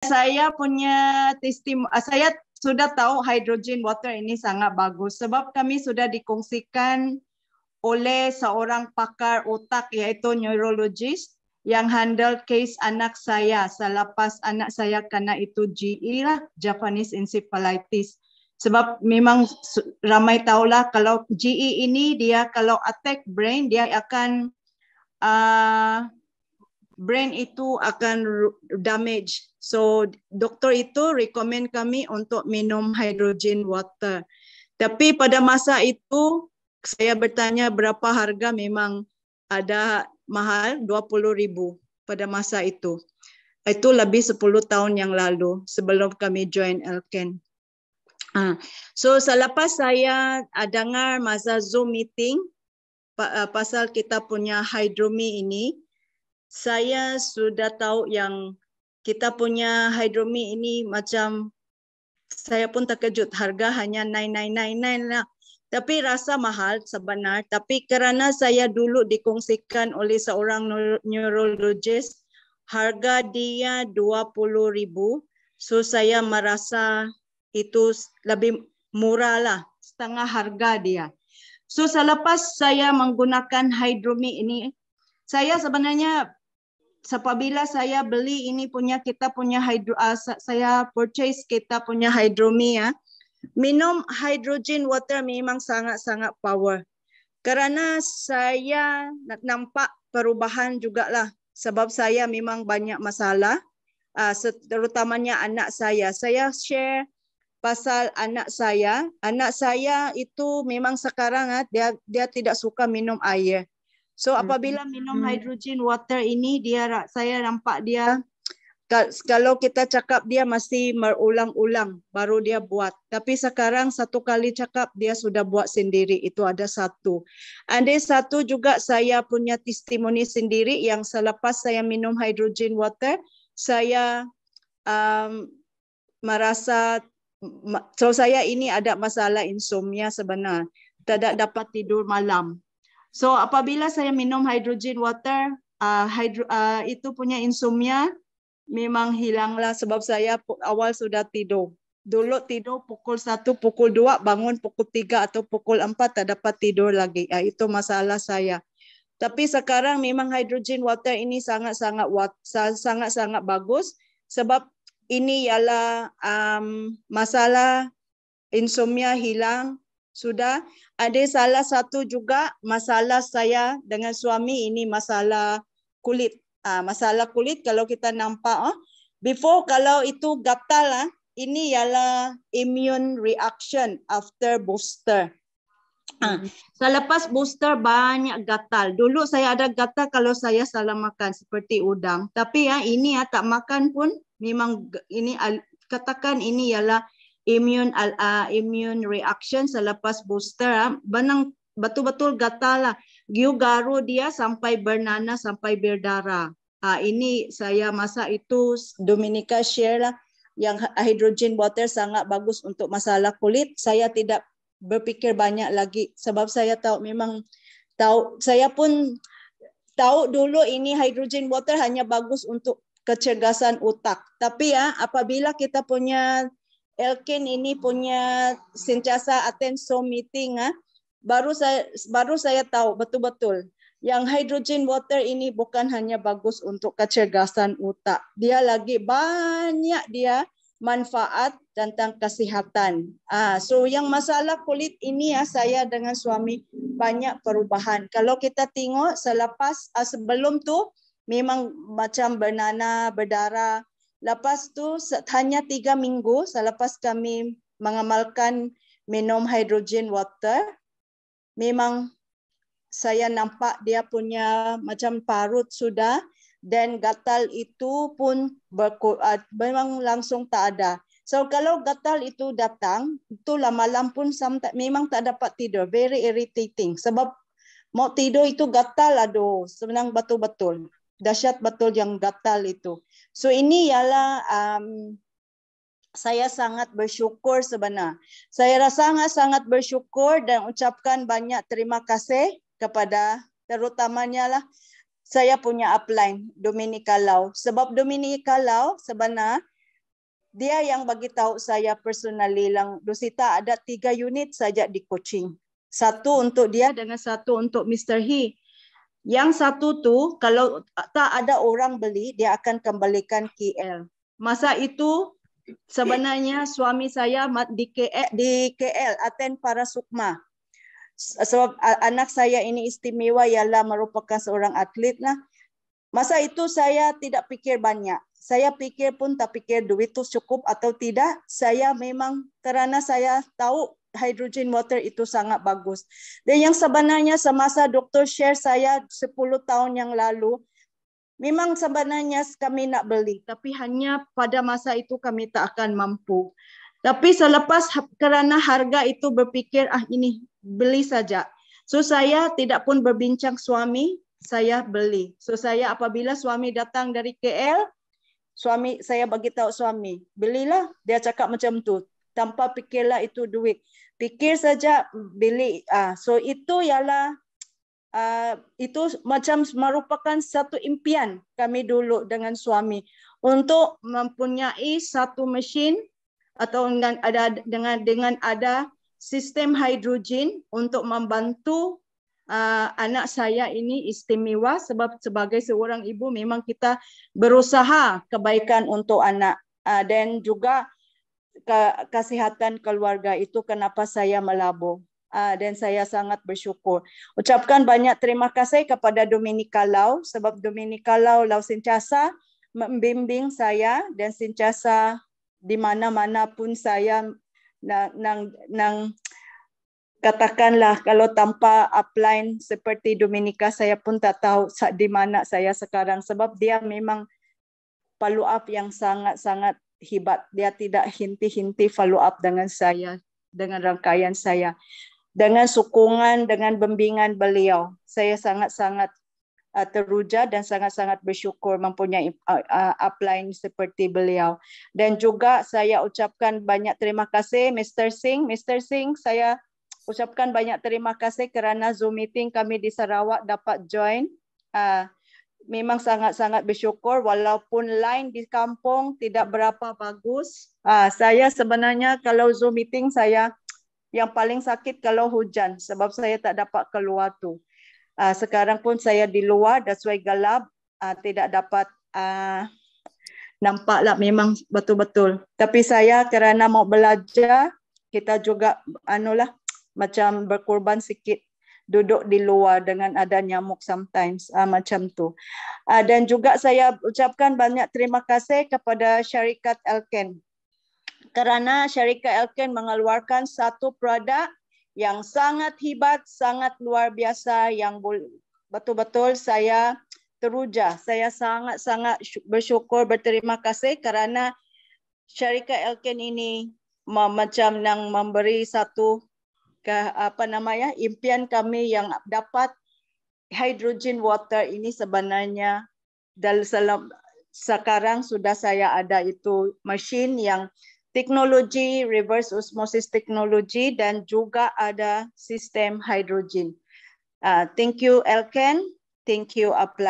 Saya punya saya sudah tahu hydrogen water ini sangat bagus sebab kami sudah dikongsikan oleh seorang pakar otak iaitu neurologist yang handle case anak saya selepas anak saya kena itu GE lah, Japanese encephalitis. Sebab memang ramai tahulah kalau GE ini dia kalau attack brain dia akan brain itu akan damage. So doktor itu recommend kami untuk minum hydrogen water. Tapi pada masa itu saya bertanya berapa harga, memang ada mahal 20,000 pada masa itu. Itu lebih 10 tahun yang lalu sebelum kami join Elken. So selepas saya dengar masa Zoom meeting pasal kita punya Hydromi ini, saya sudah tahu yang kita punya Hydromi ini macam saya pun terkejut, harga hanya 9,999 lah. Tapi rasa mahal sebenar. Tapi kerana saya dulu dikongsikan oleh seorang neurologist, harga dia 20,000. So saya merasa itu lebih murah lah, setengah harga dia. So selepas saya menggunakan Hydromi ini, saya sebenarnya apabila saya beli ini punya kita punya saya purchase kita punya Hydromi ya. Minum hydrogen water memang sangat-sangat power. Kerana saya nampak perubahan jugalah sebab saya memang banyak masalah terutamanya anak saya. Saya share pasal anak saya. Anak saya itu memang sekarang dia tidak suka minum air. So apabila minum hydrogen water ini saya nampak dia kalau kita cakap dia masih berulang-ulang baru dia buat. Tapi sekarang satu kali cakap dia sudah buat sendiri. Itu ada satu. Ada satu juga saya punya testimoni sendiri yang selepas saya minum hydrogen water, saya merasa saya ini ada masalah insomnia sebenar. Tidak dapat tidur malam. So apabila saya minum hydrogen water, itu punya insomnia memang hilanglah sebab saya awal sudah tidur. Dulu tidur pukul 1, pukul 2, bangun pukul 3 atau pukul 4 tak dapat tidur lagi. Itu masalah saya. Tapi sekarang memang hydrogen water ini sangat-sangat bagus sebab ini ialah masalah insomnia hilang. Sudah ada salah satu juga masalah saya dengan suami ini masalah kulit. Masalah kulit kalau kita nampak before kalau itu gatal ini ialah immune reaction after booster. Selepas booster banyak gatal. Dulu saya ada gatal kalau saya salah makan seperti udang. Tapi ini tak makan pun memang ini katakan ini ialah immune reaction selepas booster. Benang betul-betul gatal lah. Giu garu dia sampai bernanah, sampai berdarah. Ini saya masa itu Dominica share lah yang hydrogen water sangat bagus untuk masalah kulit. Saya tidak berfikir banyak lagi sebab saya tahu saya pun tahu dulu ini hydrogen water hanya bagus untuk kecergasan otak. Tapi apabila kita punya Elken ini punya sentiasa attend Zoom meeting baru saya tahu betul-betul yang hydrogen water ini bukan hanya bagus untuk kecergasan otak. Dia lagi banyak dia manfaat tentang kesihatan. So yang masalah kulit ini saya dengan suami banyak perubahan. Kalau kita tengok selepas sebelum tu memang macam bernanah, berdarah. Lepas tu hanya 3 minggu selepas kami mengamalkan minum hydrogen water, memang saya nampak dia punya macam parut sudah dan gatal itu pun memang langsung tak ada. So kalau gatal itu datang, itulah malam pun memang tak dapat tidur. Very irritating. Sebab mau tidur itu gatal senang betul-betul. Dahsyat betul yang gatal itu. So ini ialah saya sangat bersyukur sebenar. Saya sangat bersyukur dan ucapkan banyak terima kasih kepada terutamanya lah saya punya upline Dominica Lau. Sebab Dominica Lau sebenar dia yang bagi tahu saya personally lang, Rosita, ada 3 unit saja di coaching. 1 untuk dia dengan 1 untuk Mr. He. Yang 1 tu kalau tak ada orang beli, dia akan kembalikan KL. Masa itu sebenarnya suami saya di KL attend para sukma. Sebab anak saya ini istimewa, ialah merupakan seorang atlet lah. Masa itu saya tidak fikir banyak. Saya fikir pun tak fikir duit itu cukup atau tidak. Saya memang kerana saya tahu hydrogen water itu sangat bagus. Dan yang sebenarnya semasa doktor share saya 10 tahun yang lalu, memang sebenarnya kami nak beli. Tapi hanya pada masa itu kami tak akan mampu. Tapi selepas kerana harga itu berfikir, ini beli saja. So saya tidak pun berbincang suami, saya beli. So saya apabila suami datang dari KL, saya bagi tahu suami, belilah. Dia cakap macam tu, tanpa fikirlah itu duit. Fikir saja beli. So itu ialah itu macam merupakan satu impian kami dulu dengan suami untuk mempunyai satu mesin atau dengan ada sistem hidrogen untuk membantu anak saya ini istimewa, sebab sebagai seorang ibu memang kita berusaha kebaikan untuk anak dan juga kesihatan keluarga. Itu kenapa saya melabur. Dan saya sangat bersyukur. Ucapkan banyak terima kasih kepada Dominika Lau, sebab Dominika Lau sentiasa membimbing saya dan sentiasa di mana-mana pun saya nang katakanlah kalau tanpa upline seperti Dominika, saya pun tak tahu di mana saya sekarang, sebab dia memang follow up yang sangat-sangat hebat. Dia tidak hinti-hinti follow up dengan saya, dengan rangkaian saya. Dengan sokongan, dengan bimbingan beliau, saya sangat-sangat teruja dan sangat-sangat bersyukur mempunyai upline seperti beliau. Dan juga saya ucapkan banyak terima kasih Mr. Singh. Mr. Singh, saya ucapkan banyak terima kasih kerana Zoom meeting kami di Sarawak dapat join. Memang sangat-sangat bersyukur walaupun line di kampung tidak berapa bagus. Saya sebenarnya kalau Zoom meeting saya yang paling sakit kalau hujan, sebab saya tak dapat keluar tu. Sekarang pun saya di luar, that's why gelap, tidak dapat nampaklah memang betul-betul. Tapi saya kerana mau belajar, kita juga macam berkorban sikit duduk di luar dengan ada nyamuk sometimes, macam tu. Dan juga saya ucapkan banyak terima kasih kepada syarikat Elken. Kerana syarikat Elken mengeluarkan satu produk yang sangat hebat, sangat luar biasa, yang betul-betul saya teruja. Saya sangat-sangat bersyukur, berterima kasih kerana syarikat Elken ini macam nang memberi satu impian kami yang dapat hydrogen water ini. Sebenarnya dalam sekarang sudah saya ada itu mesin yang teknologi reverse osmosis teknologi dan juga ada sistem hidrogen. Thank you Elken, thank you Apply.